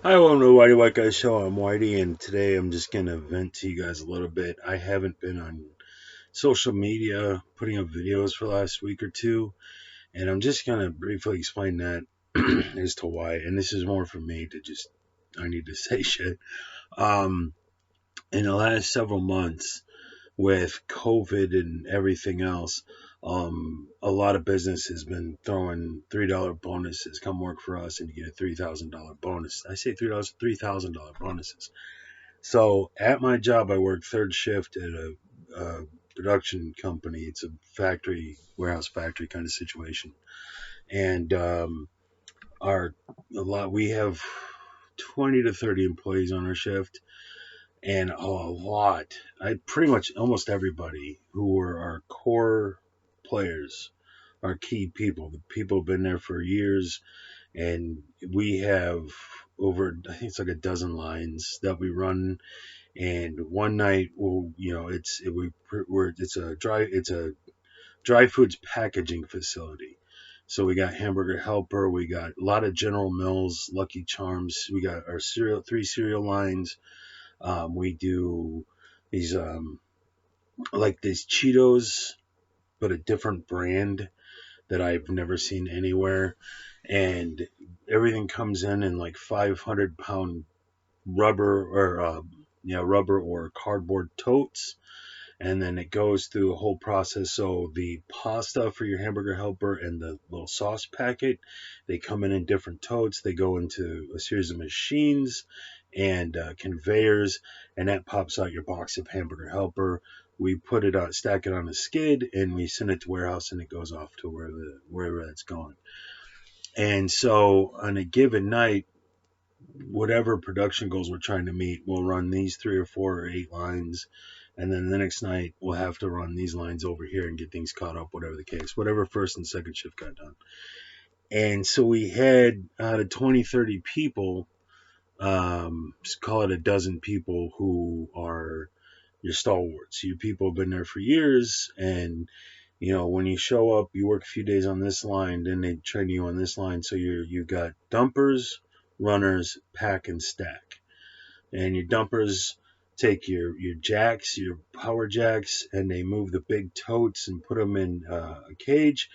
Hi, welcome to the Whitey White Guy Show. I'm Whitey, and today I'm just going to vent to you guys a little bit. I haven't been on social media putting up videos for the last week or two, and I'm just going to briefly explain that as to why. And this is more for me to just, I need to say shit. Um, in the last several months, with COVID and everything else, a lot of business has been throwing $3 bonuses. Come work for us and you get a $3,000 bonus. I say $3, $3,000 bonuses. So at my job, I work third shift at a production company. It's a factory, warehouse factory kind of situation. And our a lot we have 20 to 30 employees on our shift, and a lot. I pretty much almost everybody who were our core players, our key people. The people have been there for years, and we have over I think it's like a dozen lines that we run. And one night, well, it's a dry foods packaging facility. So we got Hamburger Helper, we got a lot of General Mills, Lucky Charms, we got our three cereal lines. We do these like these Cheetos, but a different brand that I've never seen anywhere. And everything comes in like 500-pound rubber or rubber or cardboard totes, and then it goes through a whole process. So the pasta for your Hamburger Helper and the little sauce packet, they come in different totes. They go into a series of machines and conveyors, and that pops out your box of Hamburger Helper. We put it on, stack it on a skid, and we send it to warehouse, and it goes off to wherever it's going. And so on a given night, whatever production goals we're trying to meet, we'll run these 3 or 4 or 8 lines, and then the next night we'll have to run these lines over here and get things caught up, whatever the case, whatever first and second shift got done. And so we had out of 20, 30 people, just call it a dozen people who are your stalwarts. You people have been there for years, and when you show up, you work a few days on this line, then they train you on this line. So you got dumpers, runners, pack, and stack. And your dumpers take your jacks, your power jacks, and they move the big totes and put them in a cage.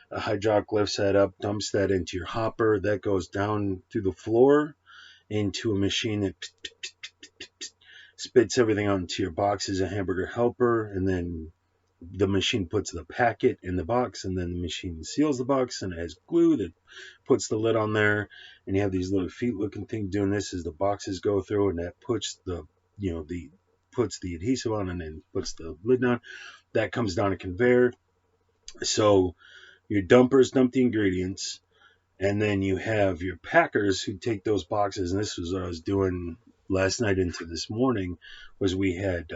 A hydraulic lifts that up, dumps that into your hopper. That goes down through the floor into a machine that spits everything onto your boxes, a Hamburger Helper, and then the machine puts the packet in the box, and then the machine seals the box, and it has glue that puts the lid on there. And you have these little feet looking things doing this as the boxes go through, and that puts the adhesive on, and then puts the lid on. That comes down a conveyor. So your dumpers dump the ingredients, and then you have your packers who take those boxes. And this was what I was doing last night into this morning. Was we had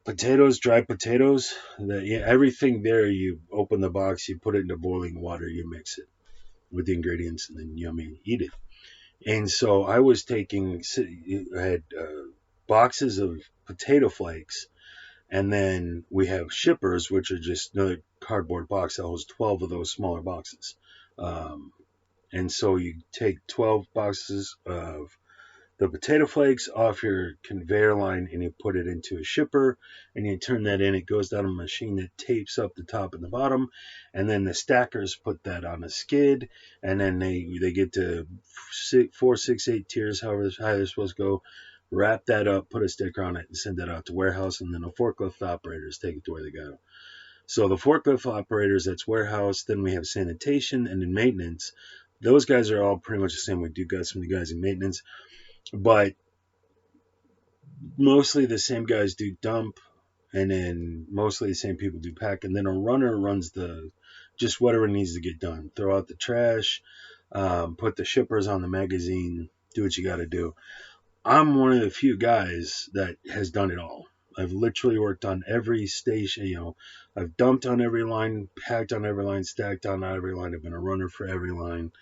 potatoes, dried potatoes. Everything there, you open the box, you put it into boiling water, you mix it with the ingredients, and then yummy, eat it. And so I was I had boxes of potato flakes, and then we have shippers, which are just another cardboard box that holds 12 of those smaller boxes. Um, and so you take 12 boxes of the potato flakes off your conveyor line, and you put it into a shipper, and you turn that in. It goes down a machine that tapes up the top and the bottom, and then the stackers put that on a skid, and then they get to 4, 6, 8 tiers, however high they're supposed to go. Wrap that up, put a sticker on it, and send that out to warehouse, and then the forklift operators take it to where they go. So the forklift operators, that's warehouse. Then we have sanitation, and then maintenance. Those guys are all pretty much the same. We do got some of the guys in maintenance, but mostly the same guys do dump, and then mostly the same people do pack, and then a runner runs the just whatever needs to get done. Throw out the trash, put the shippers on the magazine, do what you got to do. I'm one of the few guys that has done it all. I've literally worked on every station. I've dumped on every line, packed on every line, stacked on every line. I've been a runner for every line.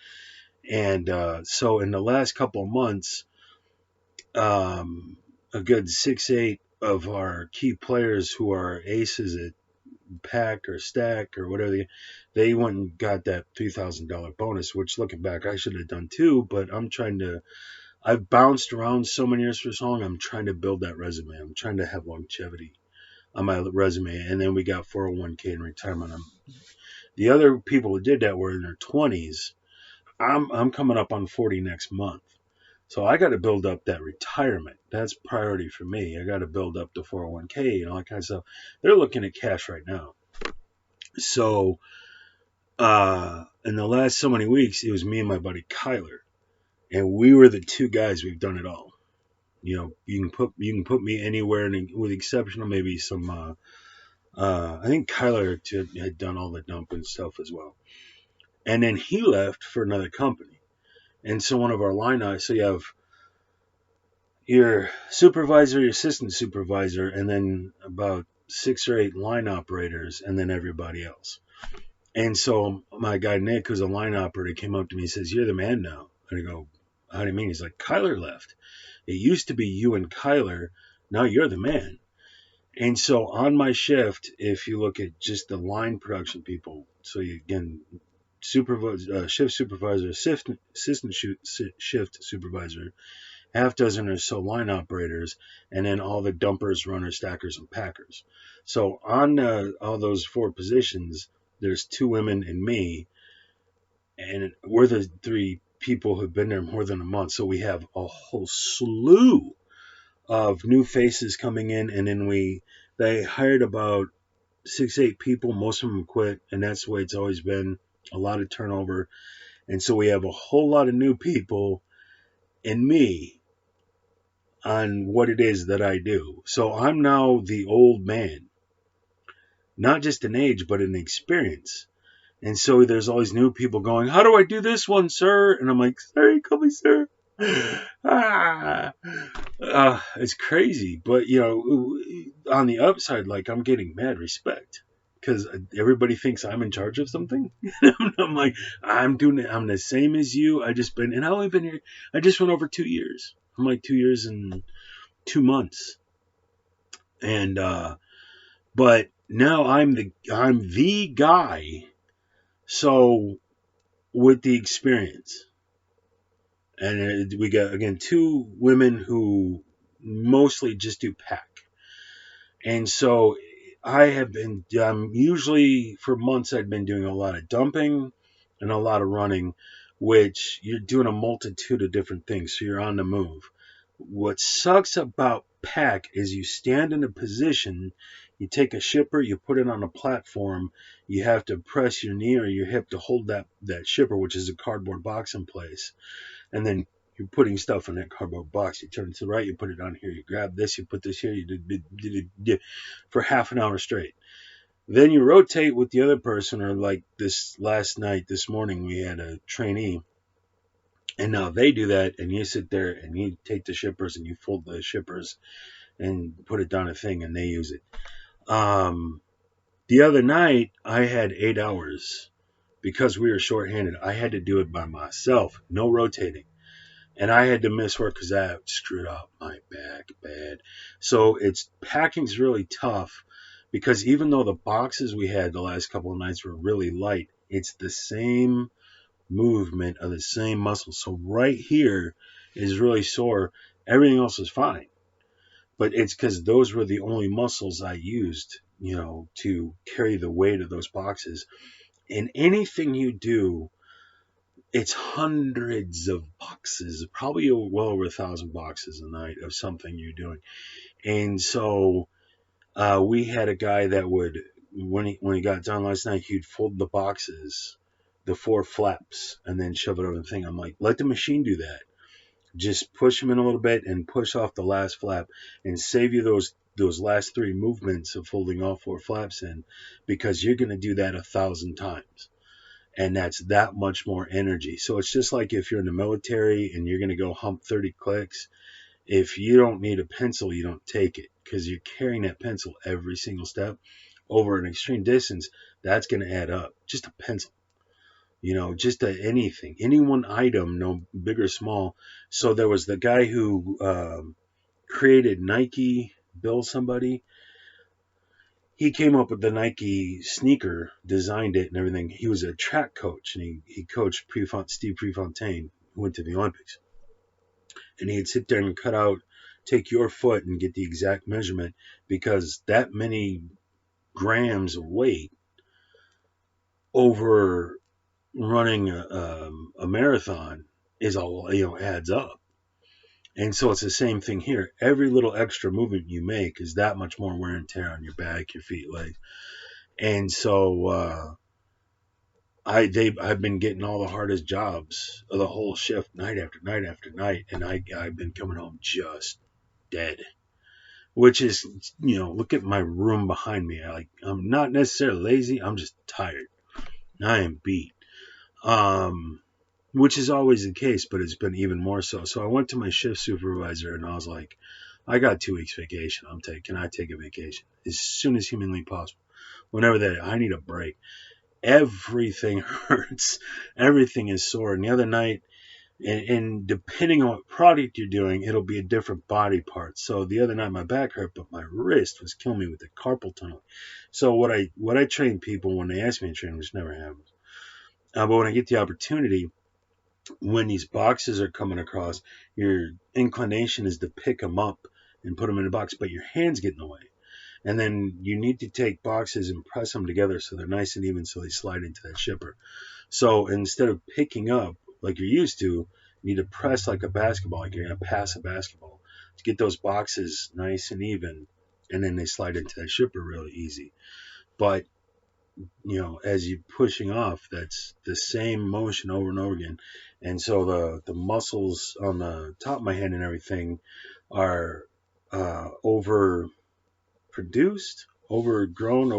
And so in the last couple of months, a good 6, 8 of our key players who are aces at pack or stack or whatever. They went and got that $3,000 bonus, which looking back, I should have done too. But I've bounced around so many years for so long. I'm trying to build that resume. I'm trying to have longevity on my resume. And then we got 401k and retirement. The other people who did that were in their 20s. I'm coming up on 40 next month. So I got to build up that retirement. That's priority for me. I got to build up the 401k and all that kind of stuff. They're looking at cash right now. So in the last so many weeks, it was me and my buddy Kyler, and we were the two guys. We've done it all. You know, you can put me anywhere, and with the exception of maybe some. I think Kyler had done all the dumping stuff as well, and then he left for another company. And so one of our line, so you have your supervisor, your assistant supervisor, and then about 6 or 8 line operators, and then everybody else. And so my guy Nick, who's a line operator, came up to me and says, "You're the man now." And I go, "How do you mean?" He's like, "Kyler left. It used to be you and Kyler. Now you're the man." And so on my shift, if you look at just the line production people, so you, again, shift supervisor, assistant shift supervisor, half dozen or so line operators, and then all the dumpers, runners, stackers, and packers. So on all those 4 positions, there's 2 women and me, and we're the 3 people who've been there more than a month. So we have a whole slew of new faces coming in, and then they hired about 6, 8 people. Most of them quit, and that's the way it's always been. A lot of turnover, and so we have a whole lot of new people and me on what it is that I do. So I'm now the old man, not just in age, but in experience. And so there's always new people going, "How do I do this one, sir?" And I'm like, "Sorry, call me sir." It's crazy. But, on the upside, like, I'm getting mad respect because everybody thinks I'm in charge of something. I'm like, I'm doing it. I'm the same as you. And I only been here. I just went over 2 years. I'm like 2 years and 2 months. And, but now I'm the guy. So with the experience, and we got again 2 women who mostly just do pack, and so usually for months I'd been doing a lot of dumping and a lot of running, which you're doing a multitude of different things, so you're on the move. What sucks about pack is you stand in a position, you take a shipper, you put it on a platform, you have to press your knee or your hip to hold that shipper, which is a cardboard box, in place. And then you're putting stuff in that cardboard box. You turn it to the right, you put it on here, you grab this, you put this here, you do for half an hour straight. Then you rotate with the other person, or like this morning, we had a trainee. And now they do that, and you sit there and you take the shippers and you fold the shippers and put it down a thing, and they use it. The other night, I had 8 hours because we were shorthanded. I had to do it by myself, no rotating. And I had to miss work because I screwed up my back bad. So packing's really tough because even though the boxes we had the last couple of nights were really light, it's the same movement of the same muscle. So right here is really sore. Everything else is fine. But it's because those were the only muscles I used, to carry the weight of those boxes. And anything you do, it's hundreds of boxes, probably well over 1,000 boxes a night of something you're doing. And so we had a guy that would, when he got done last night, he'd fold the boxes, the 4 flaps, and then shove it over the thing. I'm like, let the machine do that. Just push them in a little bit and push off the last flap and save you those last 3 movements of folding all 4 flaps in, because you're going to do that 1,000 times. And that's that much more energy. So it's just like if you're in the military and you're going to go hump 30 clicks, if you don't need a pencil, you don't take it, because you're carrying that pencil every single step over an extreme distance. That's going to add up. Just a pencil, just anything, any one item, no big or small. So there was the guy who created Nike, Bill somebody. he came up with the Nike sneaker, designed it and everything. He was a track coach, and he coached Steve Prefontaine, who went to the Olympics. And he'd sit there and take your foot and get the exact measurement, because that many grams of weight over running a marathon is all, adds up. And so it's the same thing here. Every little extra movement you make is that much more wear and tear on your back, your feet, legs. And so I've been getting all the hardest jobs of the whole shift, night after night after night, and I've been coming home just dead. Which is, look at my room behind me. I'm not necessarily lazy. I'm just tired. I am beat. Which is always the case, but it's been even more so. So I went to my shift supervisor and I was like, I got 2 weeks vacation. Can I take a vacation as soon as humanly possible? Whenever I need a break. Everything hurts. Everything is sore. And the other night, and depending on what product you're doing, it'll be a different body part. So the other night my back hurt, but my wrist was killing me with the carpal tunnel. So what I train people when they ask me to train, which never happens, but when I get the opportunity, when these boxes are coming across, your inclination is to pick them up and put them in a box, but your hands get in the way. And then you need to take boxes and press them together so they're nice and even so they slide into that shipper. So instead of picking up like you're used to, you need to press like a basketball, like you're going to pass a basketball, to get those boxes nice and even, and then they slide into that shipper really easy. But, as you're pushing off, that's the same motion over and over again. And so the muscles on the top of my hand and everything are overproduced, overgrown,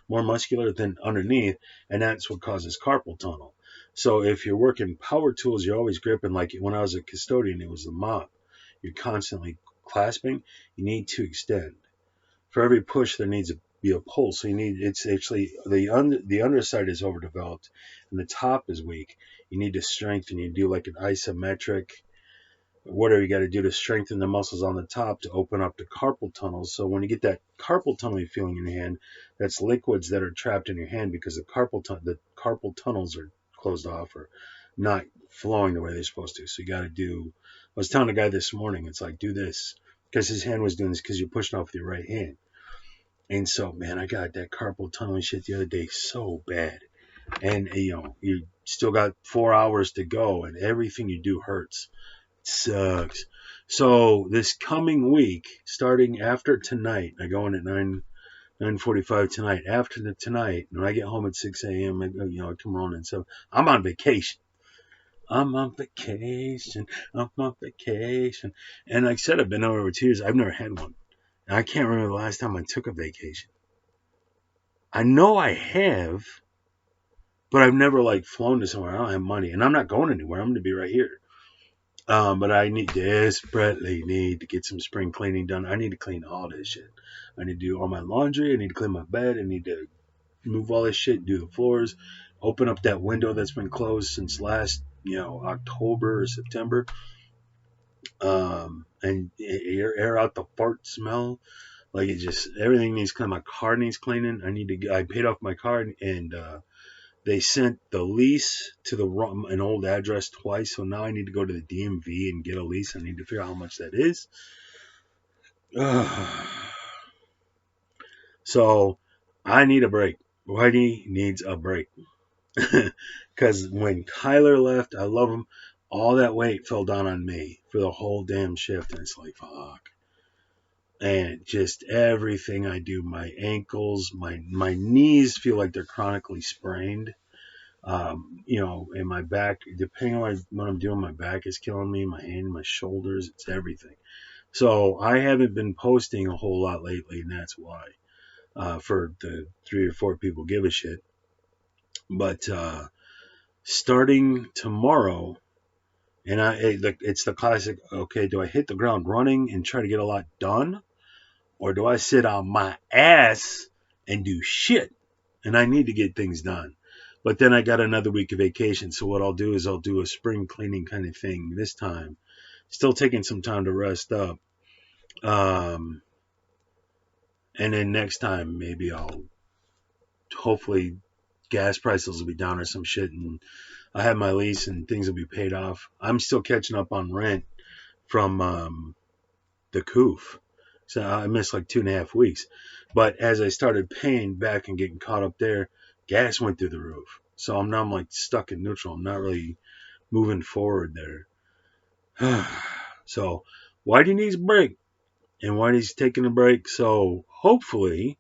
more muscular than underneath, and that's what causes carpal tunnel. So if you're working power tools, you're always gripping. Like when I was a custodian, it was the mop. You're constantly clasping. You need to extend. For every push, there needs to be a pull. So it's actually the underside is overdeveloped, and the top is weak. You need to strengthen. You do like an isometric, whatever you got to do to strengthen the muscles on the top to open up the carpal tunnels. So when you get that carpal tunnel feeling in your hand, that's liquids that are trapped in your hand because the carpal tunnels are closed off or not flowing the way they're supposed to. So you got to do. I was telling a guy this morning, it's like, do this, because his hand was doing this because you're pushing off with your right hand. And so, man, I got that carpal tunnel shit the other day so bad. And, you still got 4 hours to go, and everything you do hurts. It sucks. So this coming week, starting after tonight, I go in at 9:45 tonight. After tonight, when I get home at 6 a.m., I come on, and so I'm on vacation. I'm on vacation. I'm on vacation. And like I said, I've been over 2 years. I've never had one. I can't remember the last time I took a vacation. I know I have, but I've never flown to somewhere. I don't have money, and I'm not going anywhere. I'm going to be right here. But I desperately need to get some spring cleaning done. I need to clean all this shit. I need to do all my laundry. I need to clean my bed. I need to move all this shit, do the floors, open up that window that's been closed since last, October or September. And air out the fart smell. Like everything needs cleaning. My car needs cleaning. I paid off my car, and they sent the lease to an old address twice. So now I need to go to the DMV and get a lease. I need to figure out how much that is. So I need a break. Whitey needs a break. Because when Kyler left, I love him. All that weight fell down on me for the whole damn shift. And it's like, fuck. And just everything I do, my ankles, my knees feel like they're chronically sprained. And my back, depending on what I'm doing, my back is killing me, my hand, my shoulders, it's everything. So I haven't been posting a whole lot lately, and that's why. For the 3 or 4 people give a shit. But starting tomorrow, and it's the classic, okay, do I hit the ground running and try to get a lot done? Or do I sit on my ass and do shit? And I need to get things done. But then I got another week of vacation. So what I'll do is I'll do a spring cleaning kind of thing this time. Still taking some time to rest up. And And then next time, maybe hopefully gas prices will be down or some shit, and I have my lease and things will be paid off. I'm still catching up on rent from the COOF. So I missed like 2.5 weeks. But as I started paying back and getting caught up there, gas went through the roof. So I'm like stuck in neutral. I'm not really moving forward there. So Whitey needs a break. And Whitey's taking a break. So hopefully,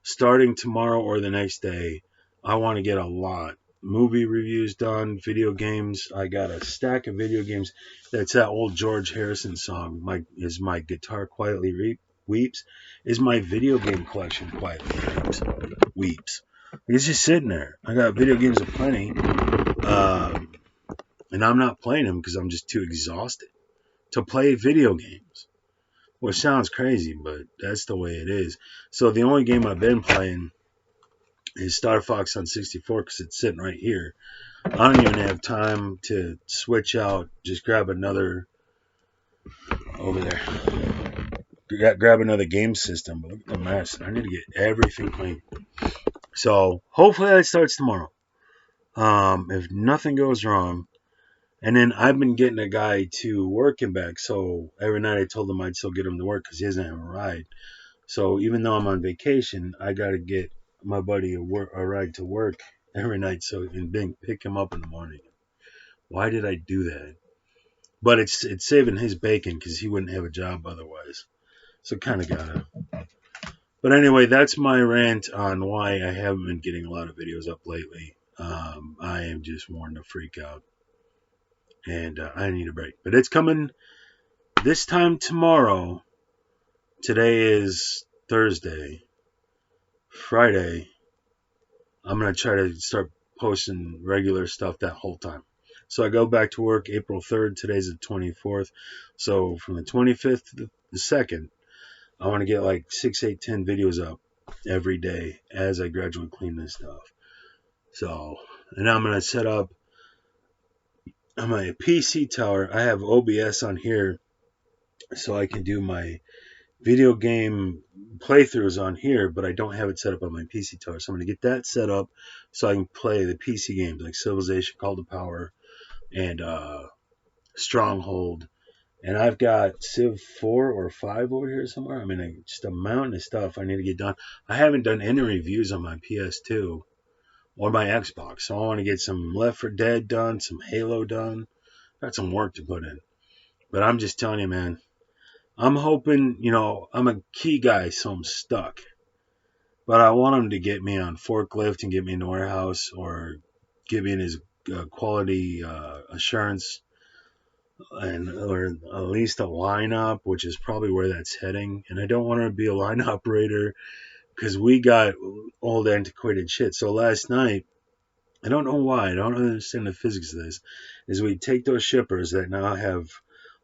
starting tomorrow or the next day, I want to get a lot. Movie reviews done, video games. I got a stack of video games. That's that old George Harrison song. My guitar quietly weeps. Is my video game collection quietly weeps? It's just sitting there. I got video games aplenty, and I'm not playing them because I'm just too exhausted to play video games. Which sounds crazy, but that's the way it is. So the only game I've been playing is Star Fox on 64 because it's sitting right here. I don't even have time to switch out. Just grab another over there. Grab another game system. But look at the mess. I need to get everything clean. So hopefully that starts tomorrow. If nothing goes wrong. And then I've been getting a guy to work him back. So every night I told him I'd still get him to work because he doesn't have a ride. So even though I'm on vacation, I got to get my buddy a ride to work every night so and then pick him up in the morning. Why did I do that? But it's saving his bacon because he wouldn't have a job otherwise. So kind of gotta. But anyway, that's my rant on why I haven't been getting a lot of videos up lately. I am just worn to freak out. And I need a break. But it's coming this time tomorrow. Today is Thursday. Friday, I'm going to try to start posting regular stuff that whole time. So I go back to work April 3rd. Today's the 24th. So from the 25th to the 2nd, I want to get like 6, 8, 10 videos up every day as I gradually clean this stuff. So, and I'm going to set up on my PC tower. I have OBS on here so I can do my video game playthroughs on here, but I don't have it set up on my PC tower. So I'm going to get that set up so I can play the PC games like Civilization, Call to Power, and Stronghold. And I've got Civ 4 or 5 over here somewhere. I mean, just a mountain of stuff I need to get done. I haven't done any reviews on my PS2 or my Xbox, so I want to get some Left 4 Dead done, some Halo done. Got some work to put in. But I'm just telling you, man, I'm hoping, I'm a key guy, so I'm stuck. But I want him to get me on forklift and get me in the warehouse or get me in his quality assurance or at least a lineup, which is probably where that's heading. And I don't want to be a line operator because we got old antiquated shit. So last night, I don't know why, I don't understand the physics of this, is we take those shippers that now have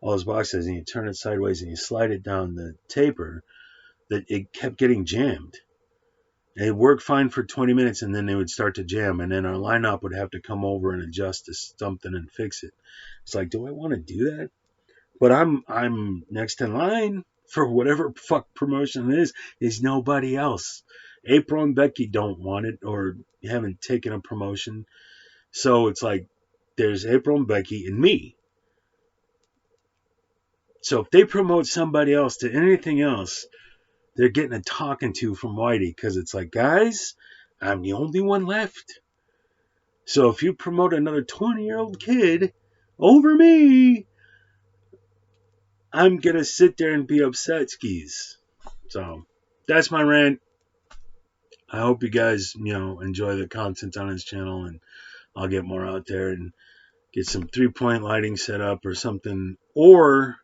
all those boxes and you turn it sideways and you slide it down the taper, that it kept getting jammed. It worked fine for 20 minutes and then they would start to jam and then our lineup would have to come over and adjust to something and fix it. It's like, do I want to do that? But I'm next in line for whatever fuck promotion it is. There's nobody else. April and Becky don't want it or haven't taken a promotion. So it's like there's April and Becky and me. So if they promote somebody else to anything else, they're getting a talking to from Whitey because it's like, guys, I'm the only one left. So if you promote another 20-year-old kid over me, I'm going to sit there and be upset skis. So that's my rant. I hope you guys, enjoy the content on his channel and I'll get more out there and get some 3-point lighting set up or something. Or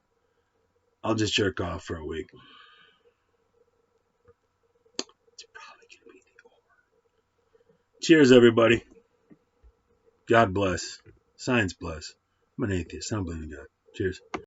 I'll just jerk off for a week. It's probably going to be the over. Cheers, everybody. God bless. Science bless. I'm an atheist. I don't believe in God. Cheers.